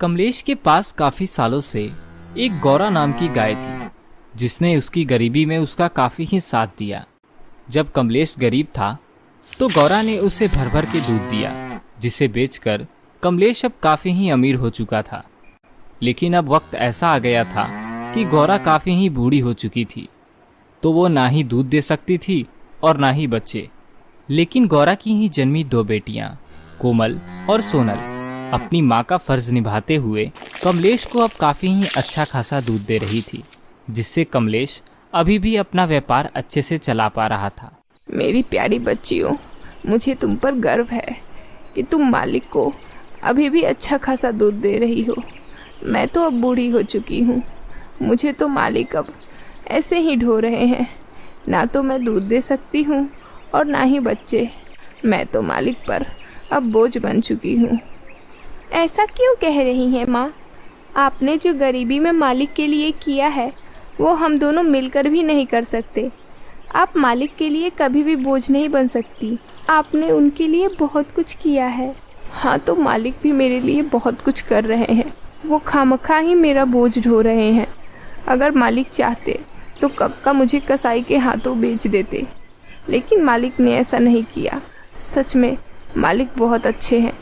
कमलेश के पास काफी सालों से एक गौरा नाम की गाय थी, जिसने उसकी गरीबी में उसका काफी ही साथ दिया। जब कमलेश गरीब था तो गौरा ने उसे भर भर के दूध दिया, जिसे बेचकर कमलेश अब काफी ही अमीर हो चुका था। लेकिन अब वक्त ऐसा आ गया था कि गौरा काफी ही बूढ़ी हो चुकी थी, तो वो ना ही दूध दे सकती थी और ना ही बच्चे। लेकिन गौरा की ही जन्मी 2 बेटियां कोमल और सोनल अपनी माँ का फर्ज निभाते हुए कमलेश को अब काफी ही अच्छा खासा दूध दे रही थी, जिससे कमलेश अभी भी अपना व्यापार अच्छे से चला पा रहा था। मेरी प्यारी बच्चियों, मुझे तुम पर गर्व है कि तुम मालिक को अभी भी अच्छा खासा दूध दे रही हो। मैं तो अब बूढ़ी हो चुकी हूँ, मुझे तो मालिक अब ऐसे ही ढो रहे हैं। ना तो मैं दूध दे सकती हूँ और ना ही बच्चे। मैं तो मालिक पर अब बोझ बन चुकी हूँ। ऐसा क्यों कह रही हैं माँ? आपने जो गरीबी में मालिक के लिए किया है वो हम दोनों मिलकर भी नहीं कर सकते। आप मालिक के लिए कभी भी बोझ नहीं बन सकती। आपने उनके लिए बहुत कुछ किया है। हाँ, तो मालिक भी मेरे लिए बहुत कुछ कर रहे हैं। वो खामखा ही मेरा बोझ ढो रहे हैं। अगर मालिक चाहते तो कब का मुझे कसाई के हाथों बेच देते, लेकिन मालिक ने ऐसा नहीं किया। सच में मालिक बहुत अच्छे हैं।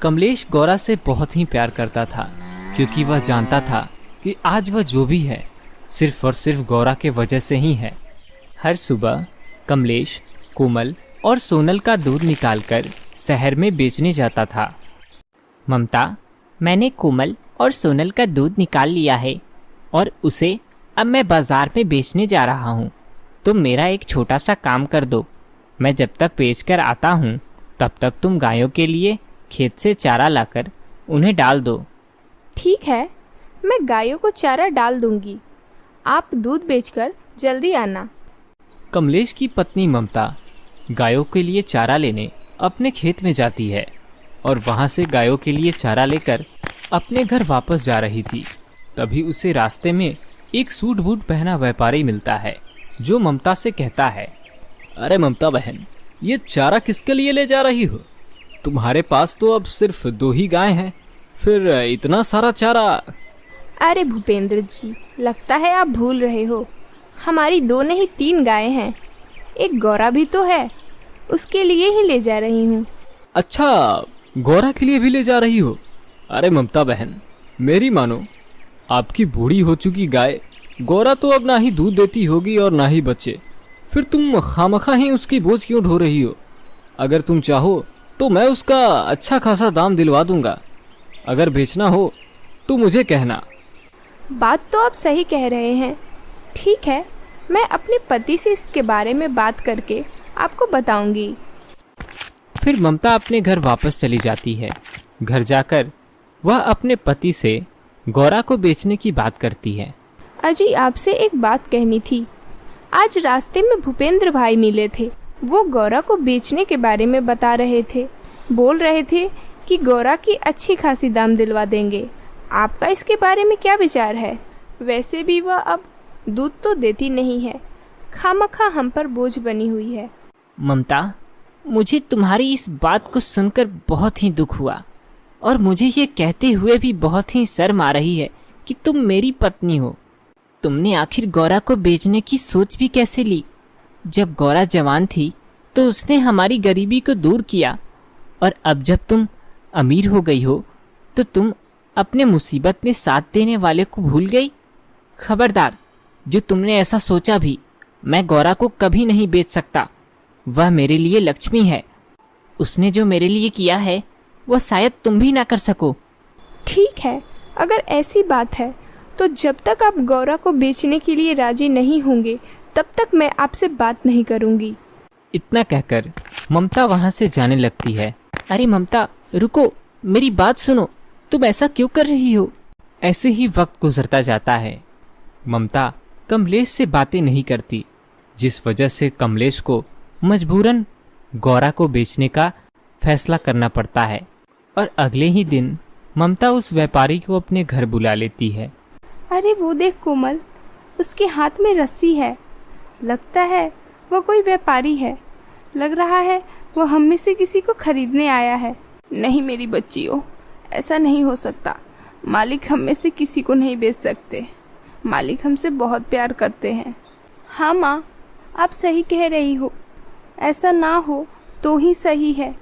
कमलेश गौरा से बहुत ही प्यार करता था, क्योंकि वह जानता था कि आज वह जो भी है सिर्फ और सिर्फ गौरा के वजह से ही है। हर सुबह कमलेश कोमल और सोनल का दूध निकालकर शहर में बेचने जाता था। ममता, मैंने कोमल और सोनल का दूध निकाल लिया है और उसे अब मैं बाजार में बेचने जा रहा हूँ। तुम मेरा एक छोटा सा काम कर दो। मैं जब तक बेच कर आता हूँ तब तक तुम गायों के लिए खेत से चारा लाकर उन्हें डाल दो। ठीक है, मैं गायों को चारा डाल दूंगी। आप दूध बेचकर जल्दी आना। कमलेश की पत्नी ममता गायों के लिए चारा लेने अपने खेत में जाती है और वहां से गायों के लिए चारा लेकर अपने घर वापस जा रही थी। तभी उसे रास्ते में एक सूट बूट पहना व्यापारी मिलता है, जो ममता से कहता है, अरे ममता बहन, ये चारा किसके लिए ले जा रही हो? तुम्हारे पास तो अब सिर्फ 2 ही गाय हैं, फिर इतना सारा चारा? अरे भूपेंद्र जी, लगता है आप भूल रहे हो। हमारी 2 नहीं 3 गायें हैं। एक गौरा भी तो है, उसके लिए ही ले जा रही हूँ। अच्छा, गौरा के लिए भी ले जा रही हो? अरे ममता बहन, मेरी मानो, आपकी बूढ़ी हो चुकी गाय गौरा तो अब ना ही दूध देती होगी और ना ही बच्चे, फिर तुम खामखा ही उसकी बोझ क्यों ढो रही हो? अगर तुम चाहो तो मैं उसका अच्छा खासा दाम दिलवा दूंगा। अगर बेचना हो तो मुझे कहना। बात तो आप सही कह रहे हैं। ठीक है, मैं अपने पति से इसके बारे में बात करके आपको बताऊंगी। फिर ममता अपने घर वापस चली जाती है। घर जाकर वह अपने पति से गौरा को बेचने की बात करती है। अजी, आपसे एक बात कहनी थी। आज रास्ते में भूपेंद्र भाई मिले थे। वो गौरा को बेचने के बारे में बता रहे थे। बोल रहे थे कि गौरा की अच्छी खासी दाम दिलवा देंगे। आपका इसके बारे में क्या विचार है? वैसे भी वह अब दूध तो देती नहीं है, खामखा हम पर बोझ बनी हुई है। ममता, मुझे तुम्हारी इस बात को सुनकर बहुत ही दुख हुआ और मुझे ये कहते हुए भी बहुत ही शर्म आ रही है कि तुम मेरी पत्नी हो। तुमने आखिर गौरा को बेचने की सोच भी कैसे ली? जब गौरा जवान थी तो उसने हमारी गरीबी को दूर किया, और अब जब तुम अमीर हो गई हो तो तुम अपने मुसीबत में साथ देने वाले को भूल गई। खबरदार, जो तुमने ऐसा सोचा भी, मैं गौरा को कभी नहीं बेच सकता। वह मेरे लिए लक्ष्मी है। उसने जो मेरे लिए किया है वह शायद तुम भी ना कर सको। ठीक है, अगर ऐसी बात है तो जब तक आप गौरा को बेचने के लिए राजी नहीं होंगे तब तक मैं आपसे बात नहीं करूंगी। इतना कहकर ममता वहां से जाने लगती है। अरे ममता, रुको, मेरी बात सुनो। तुम ऐसा क्यों कर रही हो? ऐसे ही वक्त गुजरता जाता है। ममता कमलेश से बातें नहीं करती, जिस वजह से कमलेश को मजबूरन गौरा को बेचने का फैसला करना पड़ता है। और अगले ही दिन ममता उस व्यापारी को अपने घर बुला लेती है। अरे वो देख कोमल, उसके हाथ में रस्सी है। लगता है वो कोई व्यापारी है। लग रहा है वो हम में से किसी को खरीदने आया है। नहीं मेरी बच्चियों, ऐसा नहीं हो सकता। मालिक हम में से किसी को नहीं बेच सकते। मालिक हमसे बहुत प्यार करते हैं। हाँ माँ, आप सही कह रही हो। ऐसा ना हो तो ही सही है,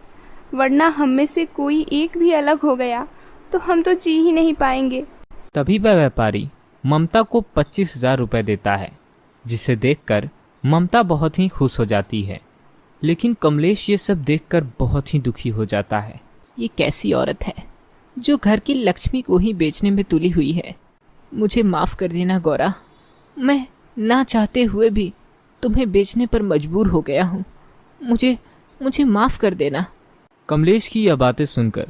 वरना हम में से कोई एक भी अलग हो गया तो हम तो जी ही नहीं पाएंगे। तभी वह व्यापारी ममता को 25,000 रुपए देता है, जिसे देखकर ममता बहुत ही खुश हो जाती है। लेकिन कमलेश ये सब देखकर बहुत ही दुखी हो जाता है। ये कैसी औरत है जो घर की लक्ष्मी को ही बेचने में तुली हुई है। मुझे माफ कर देना गौरा, मैं ना चाहते हुए भी तुम्हें बेचने पर मजबूर हो गया हूँ। मुझे माफ कर देना। कमलेश की यह बातें सुनकर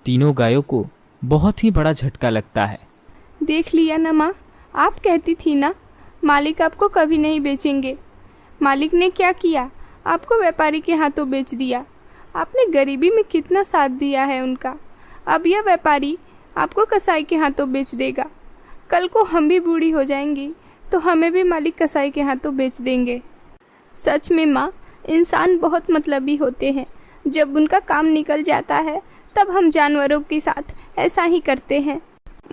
तीनों गायों को बहुत ही बड़ा झटका लगता है। देख लिया ना माँ, आप कहती थी ना मालिक आपको कभी नहीं बेचेंगे। मालिक ने क्या किया, आपको व्यापारी के हाथों बेच दिया। आपने गरीबी में कितना साथ दिया है उनका। अब यह व्यापारी आपको कसाई के हाथों बेच देगा। कल को हम भी बूढ़ी हो जाएंगी तो हमें भी मालिक कसाई के हाथों बेच देंगे। सच में माँ, इंसान बहुत मतलबी होते हैं। जब उनका काम निकल जाता है तब हम जानवरों के साथ ऐसा ही करते हैं।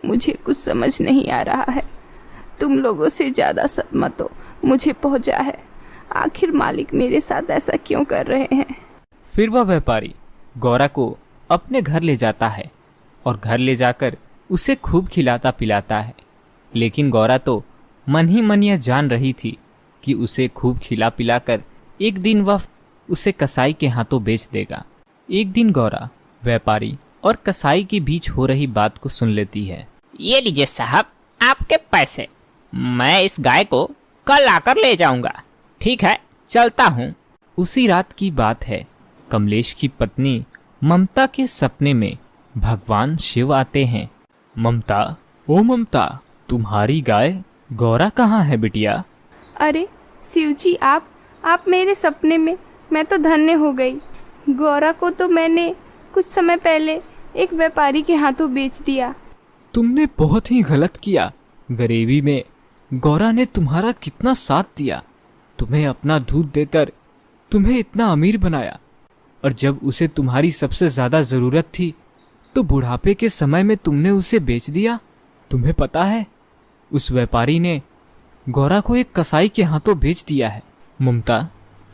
मुझे कुछ समझ नहीं आ रहा है। तुम लोगों से ज़्यादा सदमा तो मुझे पहुंचा है। आखिर मालिक मेरे साथ ऐसा क्यों कर रहे हैं। फिर वह व्यापारी गौरा को अपने घर ले जाता है और घर ले जाकर उसे खूब खिलाता पिलाता है। लेकिन गौरा तो मन ही मन यह जान रही थी कि उसे खूब खिला पिलाकर एक दिन वह उसे कसाई के हाथों बेच देगा। एक दिन गौरा व्यापारी और कसाई के बीच हो रही बात को सुन लेती है। ये लीजिए साहब, आपके पैसे। मैं इस गाय को कल आकर ले जाऊंगा। ठीक है, चलता हूँ। उसी रात की बात है। कमलेश की पत्नी ममता के सपने में भगवान शिव आते हैं। ममता, ओ ममता, तुम्हारी गाय गौरा कहाँ है बिटिया? अरे शिव जी, आप मेरे सपने में। मैं तो धन्य हो गई। गौरा को तो मैंने कुछ समय पहले एक व्यापारी के हाथों बेच दिया। तुमने बहुत ही गलत किया। गरीबी में गौरा ने तुम्हारा कितना साथ दिया, तुम्हें अपना दूध देकर तुम्हें इतना अमीर बनाया, और जब उसे तुम्हारी सबसे ज्यादा जरूरत थी तो बुढ़ापे के समय में तुमने उसे बेच दिया। तुम्हें पता है, उस व्यापारी ने गौरा को एक कसाई के हाथों बेच दिया है। ममता,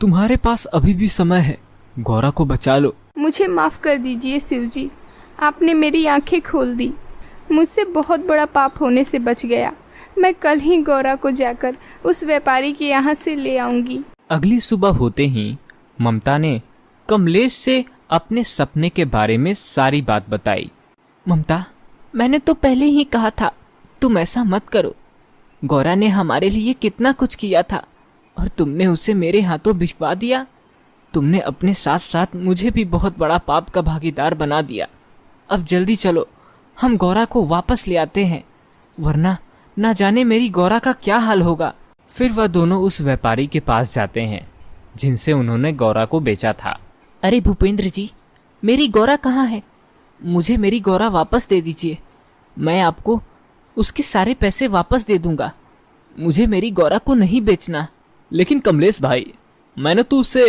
तुम्हारे पास अभी भी समय है, गौरा को बचा लो। मुझे माफ कर दीजिए शिव जी, आपने मेरी आंखें खोल दी। मुझसे बहुत बड़ा पाप होने से बच गया। मैं कल ही गौरा को जाकर उस व्यापारी के यहाँ से ले आऊंगी। अगली सुबह होते ही ममता ने कमलेश से अपने सपने के बारे में सारी बात बताई। ममता, मैंने तो पहले ही कहा था तुम ऐसा मत करो। गौरा ने हमारे लिए कितना कुछ किया था और तुमने उसे मेरे हाथों भिजवा दिया। तुमने अपने साथ साथ मुझे भी बहुत बड़ा पाप का भागीदार बना दिया। अब जल्दी चलो, हम गौरा को वापस ले आते हैं, वरना ना जाने मेरी गौरा का क्या हाल होगा। फिर वह दोनों उस व्यापारी के पास जाते हैं जिनसे उन्होंने गौरा को बेचा था। अरे भूपेंद्र जी, मेरी गौरा कहाँ है? मुझे मेरी गौरा वापस दे दीजिए। मैं आपको उसके सारे पैसे वापस दे दूंगा। मुझे मेरी गौरा को नहीं बेचना। लेकिन कमलेश भाई, मैंने तो उसे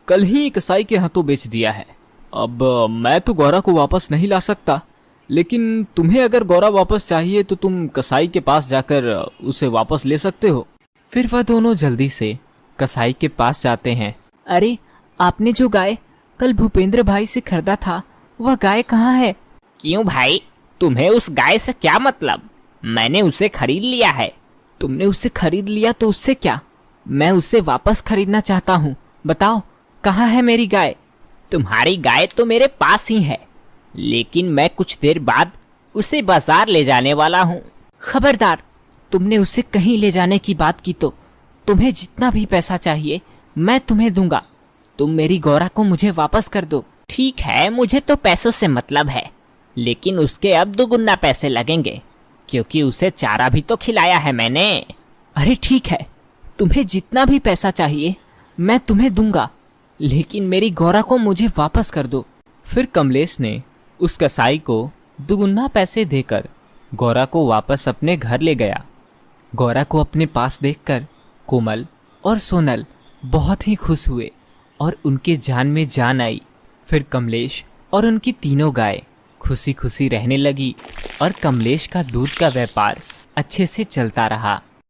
कल ही कसाई के हाथों बेच दिया है। अब मैं तो गौरा को वापस नहीं ला सकता, लेकिन तुम्हें अगर गौरा वापस चाहिए तो तुम कसाई के पास जाकर उसे वापस ले सकते हो। फिर वह दोनों जल्दी से कसाई के पास जाते हैं। अरे, आपने जो गाय कल भूपेंद्र भाई से खरीदा था, वह गाय कहाँ है? क्यों भाई, तुम्हें उस गाय से क्या मतलब? मैंने उसे खरीद लिया है। तुमने उसे खरीद लिया तो उससे क्या? मैं उसे वापस खरीदना चाहता हूँ। बताओ, कहाँ है मेरी गाय? तुम्हारी गाय तो मेरे पास ही है, लेकिन मैं कुछ देर बाद उसे बाजार ले जाने वाला हूँ। खबरदार, तुमने उसे कहीं ले जाने की बात की तो तुम्हें जितना भी पैसा चाहिए मैं तुम्हें दूंगा। तुम मेरी गौरा को मुझे वापस कर दो। ठीक है, मुझे तो पैसों से मतलब है, लेकिन उसके अब दुगुना पैसे लगेंगे, क्योंकि उसे चारा भी तो खिलाया है मैंने। अरे ठीक है, तुम्हें जितना भी पैसा चाहिए मैं तुम्हें दूंगा, लेकिन मेरी गौरा को मुझे वापस कर दो। फिर कमलेश ने उस कसाई को दुगुना पैसे देकर गौरा को वापस अपने घर ले गया। गौरा को अपने पास देखकर कोमल और सोनल बहुत ही खुश हुए और उनके जान में जान आई। फिर कमलेश और उनकी तीनों गाय खुशी खुशी रहने लगी। और कमलेश का दूध का व्यापार अच्छे से चलता रहा।